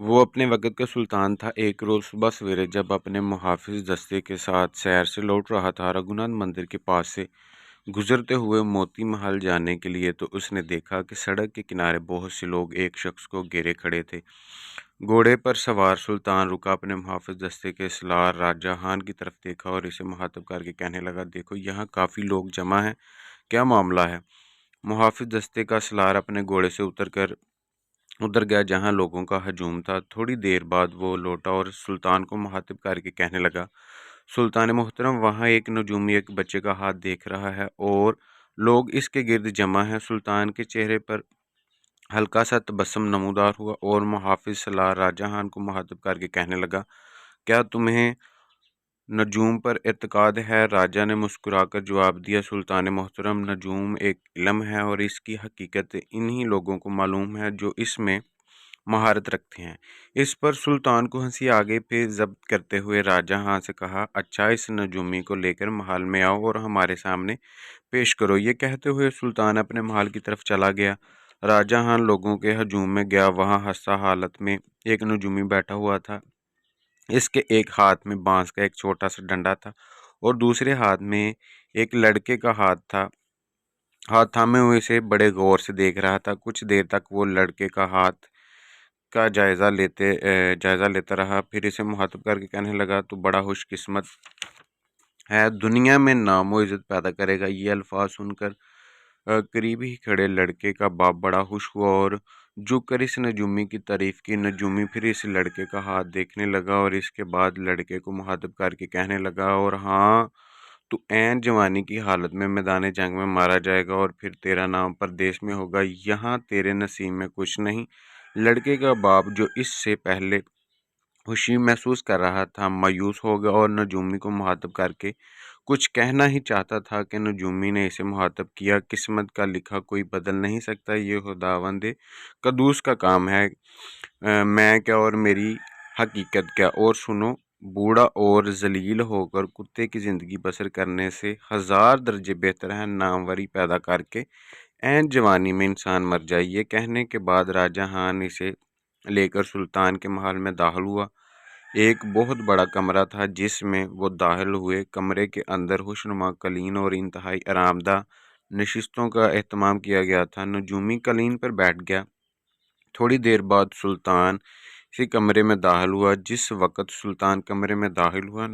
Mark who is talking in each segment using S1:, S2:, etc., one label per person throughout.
S1: وہ अपने वक़्त का सुल्तान था। एक रोज़ सुबह सवेरे जब अपने मुहाफ़िज़ दस्ते के साथ सैर से लौट रहा था, रघुनाथ मंदिर के पास से गुज़रते हुए मोती महल जाने के लिए, तो उसने देखा कि सड़क के किनारे बहुत से लोग एक शख्स को घेरे खड़े थे। घोड़े पर सवार सुल्तान रुका, अपने मुहाफ़िज़ दस्ते के सलार राजहान की तरफ देखा और इसे मुखातब करके कहने लगा, देखो यहाँ काफ़ी लोग जमा हैं, क्या मामला है? मुहाफ़िज़ दस्ते का सलार अपने घोड़े से उतर गया जहाँ लोगों का हजूम था। थोड़ी देर बाद वो लौटा और सुल्तान को मुखातिब करके कहने लगा, सुल्तान मोहतरम, वहाँ एक नजूमी एक बच्चे का हाथ देख रहा है और लोग इसके गिर्द जमा हैं। सुल्तान के चेहरे पर हल्का सा तबस्सुम नमूदार हुआ और मुहाफिज सलार राजहान को मुखातिब करके कहने लगा, क्या तुम्हें नजूम पर एतकाद है? राजा ने मुस्कुराकर जवाब दिया, सुल्तान मोहतरम, नजूम एक इल्म है और इसकी हकीकत इन्हीं लोगों को मालूम है जो इसमें महारत रखते हैं। इस पर सुल्तान को हंसी आ गई। फिर जब्त करते हुए राजहां से कहा, अच्छा, इस नजूमी को लेकर महल में आओ और हमारे सामने पेश करो। ये कहते हुए सुल्तान अपने महल की तरफ चला गया। राजहां लोगों के हजूम में गया। वहां हंसा हालत में एक नजूमी बैठा हुआ था। इसके एक हाथ में बांस का एक छोटा सा डंडा था और दूसरे हाथ में एक लड़के का हाथ थामे हुए इसे बड़े गौर से देख रहा था। कुछ देर तक वो लड़के का हाथ का जायज़ा लेता रहा। फिर इसे मुखातब करके कहने लगा, तो बड़ा खुशकिस्मत है, दुनिया में नाम व इज़्ज़त पैदा करेगा। ये अल्फाज सुनकर करीब ही खड़े लड़के का बाप बड़ा खुश हुआ और झुक कर इस नजूमी की तारीफ़ की। नजूमी फिर इस लड़के का हाथ देखने लगा और इसके बाद लड़के को मुखातब करके कहने लगा, और हाँ, तू ऐन जवानी की हालत में मैदान जंग में मारा जाएगा और फिर तेरा नाम परदेश में होगा। यहाँ तेरे नसीब में कुछ नहीं। लड़के का बाप, जो इससे पहले खुशी महसूस कर रहा था, मायूस हो गया और नजूमी को मुखातब करके कुछ कहना ही चाहता था कि नजूमी ने इसे मुखातब किया, किस्मत का लिखा कोई बदल नहीं सकता, ये खुदावंद कदूस का काम है। मैं क्या और मेरी हकीकत क्या? और सुनो, बूढ़ा और जलील होकर कुत्ते की ज़िंदगी बसर करने से 1000 दर्जे बेहतर है नामवरी पैदा करके ऐन जवानी में इंसान मर जाए। ये कहने के बाद राजा हान इसे लेकर सुल्तान के महल में दाखिल हुआ। एक बहुत बड़ा कमरा था जिसमें वो दाखिल हुए। कमरे के अंदर हुस्नुमा कलीन और इंतहाई आरामदा नशिस्तों का एहतमाम किया गया था। नजूमी कलीन पर बैठ गया। थोड़ी देर बाद सुल्तान इसी कमरे में दाखिल हुआ। जिस वक़्त सुल्तान कमरे में दाखिल हुआ,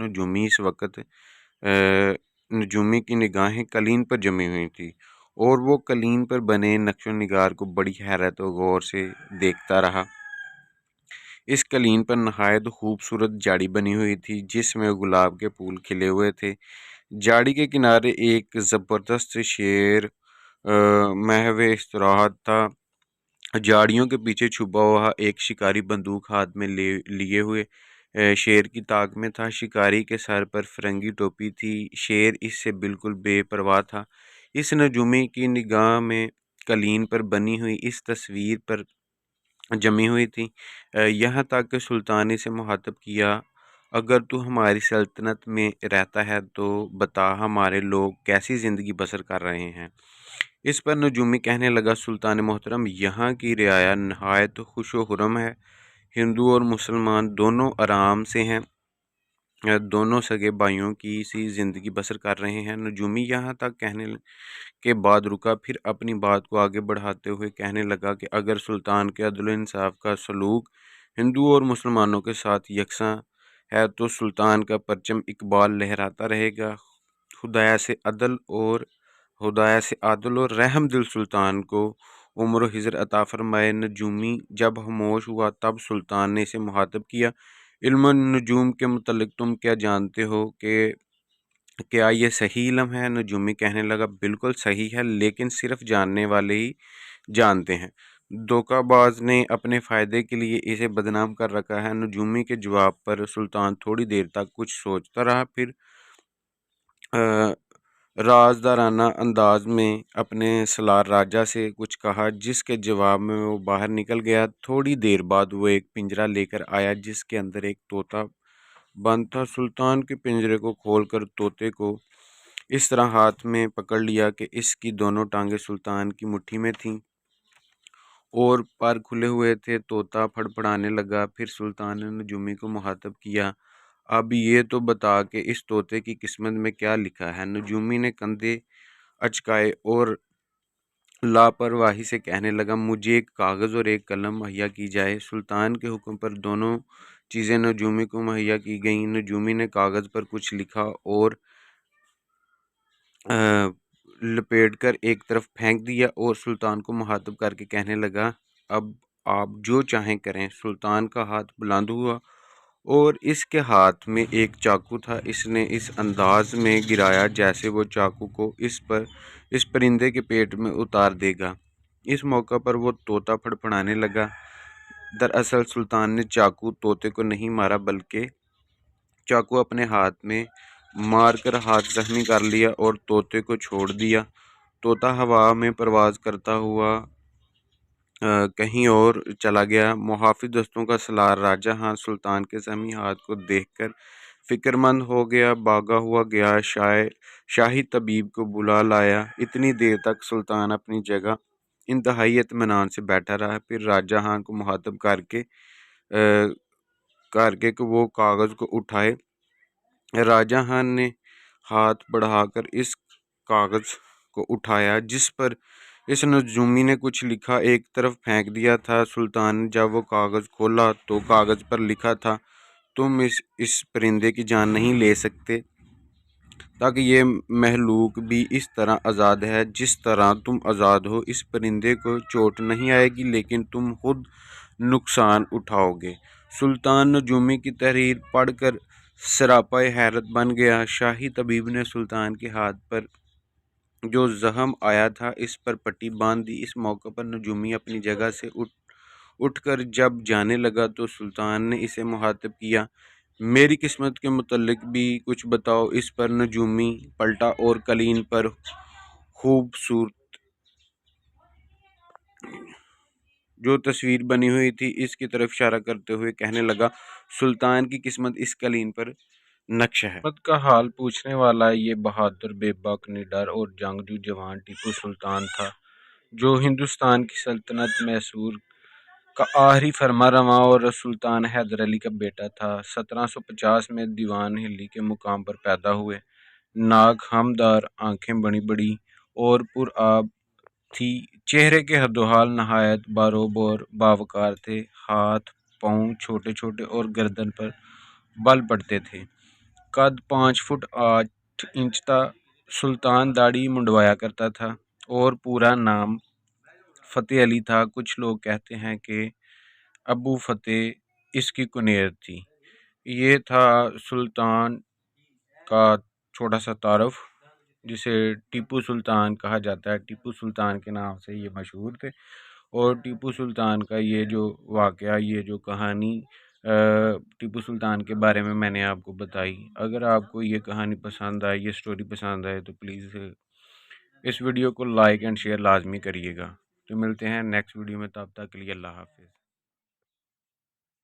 S1: नजूमी की निगाहें कलीन पर जमी हुई थी और वो कलीन पर बने नक्शो निगार को बड़ी हैरत और गौर से देखता रहा। इस कलीन पर नहायत खूबसूरत जाड़ी बनी हुई थी जिसमें गुलाब के फूल खिले हुए थे। जाड़ी के किनारे एक ज़बरदस्त शेर महवे इस्तराहत था। झाड़ियों के पीछे छुपा हुआ एक शिकारी बंदूक हाथ में लिए हुए शेर की ताक में था। शिकारी के सर पर फिरंगी टोपी थी। शेर इससे बिल्कुल बेपरवाह था। इस नजूमी की निगाह में कलीन पर बनी हुई इस तस्वीर पर जमी हुई थी। यहाँ तक कि सुल्तान ने से मुखातब किया, अगर तू हमारी सल्तनत में रहता है तो बता हमारे लोग कैसी ज़िंदगी बसर कर रहे हैं। इस पर नजूमी कहने लगा, सुल्तान मोहतरम, यहाँ की रियाया नहायत खुश व खुर्रम है। हिंदू और मुसलमान दोनों आराम से हैं। दोनों सगे भाइयों की सी ज़िंदगी बसर कर रहे हैं। नजूमी यहाँ तक कहने के बाद रुका, फिर अपनी बात को आगे बढ़ाते हुए कहने लगा कि अगर सुल्तान के अदल इंसाफ का सलूक हिंदू और मुसलमानों के साथ यकसा है तो सुल्तान का परचम इकबाल लहराता रहेगा। खुदाया से अदल और खुदाया से आदल और रहम दिल सुल्तान को उम्र व हिजर अता फरमाए। नजूमी जब खामोश हुआ तब सुल्तान ने इसे मुखातब किया, इल्म नजूम के मुतल्लिक तुम क्या जानते हो कि क्या ये सही इल्म है? नजूमी कहने लगा, बिल्कुल सही है, लेकिन सिर्फ जानने वाले ही जानते हैं। धोखाबाज ने अपने फ़ायदे के लिए इसे बदनाम कर रखा है। नजूमी के जवाब पर सुल्तान थोड़ी देर तक कुछ सोचता रहा, फिर राजदाराना अंदाज में अपने सलार राजा से कुछ कहा, जिसके जवाब में वो बाहर निकल गया। थोड़ी देर बाद वो एक पिंजरा लेकर आया जिसके अंदर एक तोता बंद था। सुल्तान के पिंजरे को खोलकर तोते को इस तरह हाथ में पकड़ लिया कि इसकी दोनों टांगें सुल्तान की मुट्ठी में थीं اور پر کھلے ہوئے تھے۔ طوطا پھڑپڑانے لگا۔ پھر سلطان نے نجومی کو مخاطب کیا، اب یہ تو بتا کہ اس طوطے کی قسمت میں کیا لکھا ہے؟ نجومی نے کندھے اچکائے اور لاپرواہی سے کہنے لگا، مجھے ایک کاغذ اور ایک قلم مہیا کی جائے۔ سلطان کے حکم پر دونوں چیزیں نجومی کو مہیا کی گئیں۔ نجومی نے کاغذ پر کچھ لکھا اور لپیٹ کر ایک طرف پھینک دیا اور سلطان کو مخاطب کر کے کہنے لگا، اب آپ جو چاہیں کریں۔ سلطان کا ہاتھ بلند ہوا اور اس کے ہاتھ میں ایک چاقو تھا۔ اس نے اس انداز میں گرایا جیسے وہ چاقو کو اس پرندے کے پیٹ میں اتار دے گا۔ اس موقع پر وہ طوطا پھڑپڑانے لگا۔ دراصل سلطان نے چاقو طوطے کو نہیں مارا بلکہ چاقو اپنے ہاتھ میں مار کر ہاتھ زخمی کر لیا اور طوطے کو چھوڑ دیا۔ طوطا ہوا میں پرواز کرتا ہوا کہیں اور چلا گیا۔ محافظ دستوں کا سالار راجہ ہاں سلطان کے زخمی ہاتھ کو دیکھ کر فکر مند ہو گیا، بھاگا ہوا گیا، شاہی طبیب کو بلا لایا۔ اتنی دیر تک سلطان اپنی جگہ انتہائی اطمینان سے بیٹھا رہا۔ پھر راجہ ہاں کو مخاطب کر کے کہ وہ کاغذ کو اٹھائے۔ راجہ ہاں نے ہاتھ بڑھا کر اس کاغذ کو اٹھایا جس پر اس نجومی نے کچھ لکھا ایک طرف پھینک دیا تھا۔ سلطان نے جب وہ کاغذ کھولا تو کاغذ پر لکھا تھا، تم اس پرندے کی جان نہیں لے سکتے تاکہ یہ مخلوق بھی اس طرح آزاد ہے جس طرح تم آزاد ہو۔ اس پرندے کو چوٹ نہیں آئے گی لیکن تم خود نقصان اٹھاؤ گے۔ سلطان نجومی کی تحریر پڑھ کر سراپا حیرت بن گیا۔ شاہی طبیب نے سلطان کے ہاتھ پر جو زخم آیا تھا اس پر پٹی باندھ دی۔ اس موقع پر نجومی اپنی جگہ سے اٹھ کر جب جانے لگا تو سلطان نے اسے مخاطب کیا، میری قسمت کے متعلق بھی کچھ بتاؤ۔ اس پر نجومی پلٹا اور قالین پر خوبصورت جو تصویر بنی ہوئی تھی اس کی طرف اشارہ کرتے ہوئے کہنے لگا، سلطان کی قسمت اس قالین پر نقش ہے۔ قسمت کا حال پوچھنے والا یہ بہادر، بے باک، نڈر اور جنگجو جوان ٹیپو سلطان تھا، جو ہندوستان کی سلطنت میسور کا آخری فرما رواں اور سلطان حیدر علی کا بیٹا تھا۔ 1750 میں دیوان ہلی کے مقام پر پیدا ہوئے۔ ناک ہمدار، آنکھیں بڑی بڑی اور پر آب تھی۔ چہرے کے حدوحال نہایت باروب اور باوقار تھے۔ ہاتھ پاؤں چھوٹے چھوٹے اور گردن پر بل پڑتے تھے۔ قد 5 فٹ 8 انچ تھا۔ سلطان داڑھی منڈوایا کرتا تھا اور پورا نام فتح علی تھا۔ کچھ لوگ کہتے ہیں کہ ابو فتح اس کی کنیت تھی۔ یہ تھا سلطان کا چھوٹا سا تعارف، جسے ٹیپو سلطان کہا جاتا ہے۔ ٹیپو سلطان کے نام سے یہ مشہور تھے اور ٹیپو سلطان کا یہ جو واقعہ، یہ جو کہانی ٹیپو سلطان کے بارے میں نے آپ کو بتائی، اگر آپ کو یہ کہانی پسند آئے، یہ سٹوری پسند آئے تو پلیز اس ویڈیو کو لائک اینڈ شیئر لازمی کریے گا۔ تو ملتے ہیں نیکسٹ ویڈیو میں، تب تک کے لیے اللہ حافظ۔